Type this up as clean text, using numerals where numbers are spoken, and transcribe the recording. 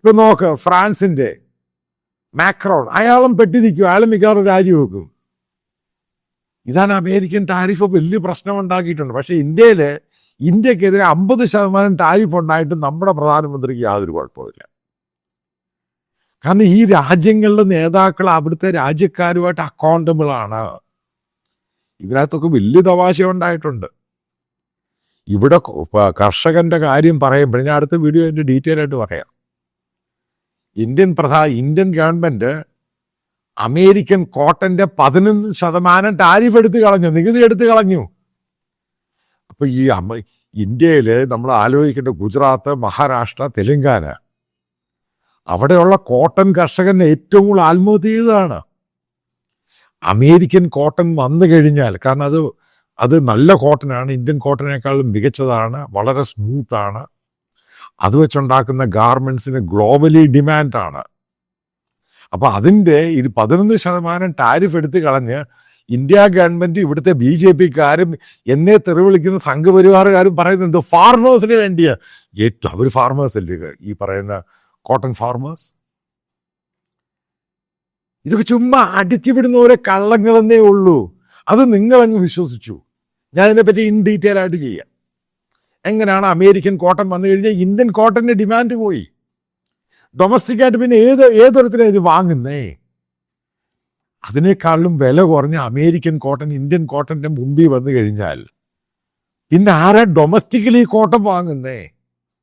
ഇപ്പൊ നോക്ക്, ഫ്രാൻസിന്റെ മാക്രോൺ, അയാളും പെട്ടിരിക്കും, അയാളും മിക്കവാറും രാജിവെക്കും. ഇതാണ് അമേരിക്കൻ ടാരിഫ് വലിയ പ്രശ്നം ഉണ്ടാക്കിയിട്ടുണ്ട്. പക്ഷെ ഇന്ത്യക്കെതിരെ 50% ടാരിഫ് ഉണ്ടായിട്ട് നമ്മുടെ പ്രധാനമന്ത്രിക്ക് യാതൊരു കുഴപ്പമില്ല. കാരണം ഈ രാജ്യങ്ങളിലെ നേതാക്കൾ അവിടുത്തെ രാജ്യക്കാരുമായിട്ട് അക്കൗണ്ടബിൾ ആണ്. ഇതിനകത്തൊക്കെ വലിയ തമാശ ഉണ്ടായിട്ടുണ്ട്. ഇവിടെ കർഷകന്റെ കാര്യം പറയുമ്പോൾ ഞാൻ അടുത്ത വീഡിയോ അതിൻ്റെ ഡീറ്റെയിൽ ആയിട്ട് പറയാം. ഇന്ത്യൻ ഗവൺമെന്റ് അമേരിക്കൻ കോട്ടന്റെ 11% ടാരിഫ് എടുത്ത് കളഞ്ഞു, നികുതി എടുത്ത് കളഞ്ഞു. അപ്പൊ ഈ ഇന്ത്യയില് നമ്മൾ ആലോചിക്കേണ്ട ഗുജറാത്ത്, മഹാരാഷ്ട്ര, തെലങ്കാന, അവിടെയുള്ള കോട്ടൺ കർഷകന് ഏറ്റവും കൂടുതൽ ആത്മഹത്യ ചെയ്തതാണ്. അമേരിക്കൻ കോട്ടൺ വന്നു കഴിഞ്ഞാൽ, കാരണം അത് നല്ല കോട്ടനാണ്, ഇന്ത്യൻ കോട്ടനേക്കാളും മികച്ചതാണ്, വളരെ സ്മൂത്താണ്. അത് വെച്ചുണ്ടാക്കുന്ന ഗാർമെന്റ്സിന് ഗ്ലോബലി ഡിമാൻഡാണ്. അപ്പൊ അതിൻ്റെ 11% ടാരിഫ് എടുത്ത് കളഞ്ഞ് ഇന്ത്യ ഗവൺമെന്റ്, ഇവിടുത്തെ BJP-ക്കാരും എന്നെ തെറിവിളിക്കുന്ന സംഘപരിവാറുകാരും പറയുന്നത് ഫാർമേഴ്സിന് വേണ്ടിയാ. ഏറ്റവും അവർ ഫാർമേഴ്സ് അല്ലേ ഈ പറയുന്ന കോട്ടൺ ഫാർമേഴ്സ്? ഇതൊക്കെ ചുമ്മാ അടിച്ചു വിടുന്ന ഓരോ കള്ളങ്ങളെന്നേ ഉള്ളൂ. അത് നിങ്ങളങ്ങ് വിശ്വസിച്ചു. ഞാൻ ഇതിനെപ്പറ്റി ഇൻ ഡീറ്റെയിൽ ആയിട്ട് ചെയ്യാം. എങ്ങനെയാണ് അമേരിക്കൻ കോട്ടൺ വന്നു കഴിഞ്ഞാൽ ഇന്ത്യൻ കോട്ടന്റെ ഡിമാൻഡ് പോയി. ഡൊമസ്റ്റിക് ആയിട്ട് പിന്നെ ഏതൊരുത്തിനും ഇത് വാങ്ങുന്നേ? അതിനേക്കാളും വില കുറഞ്ഞ അമേരിക്കൻ കോട്ടൺ ഇന്ത്യൻ കോട്ടന്റെ മുമ്പിൽ വന്നു കഴിഞ്ഞാൽ പിന്നെ ആരാ ഡൊമസ്റ്റിക്കലി കോട്ടൺ വാങ്ങുന്നേ?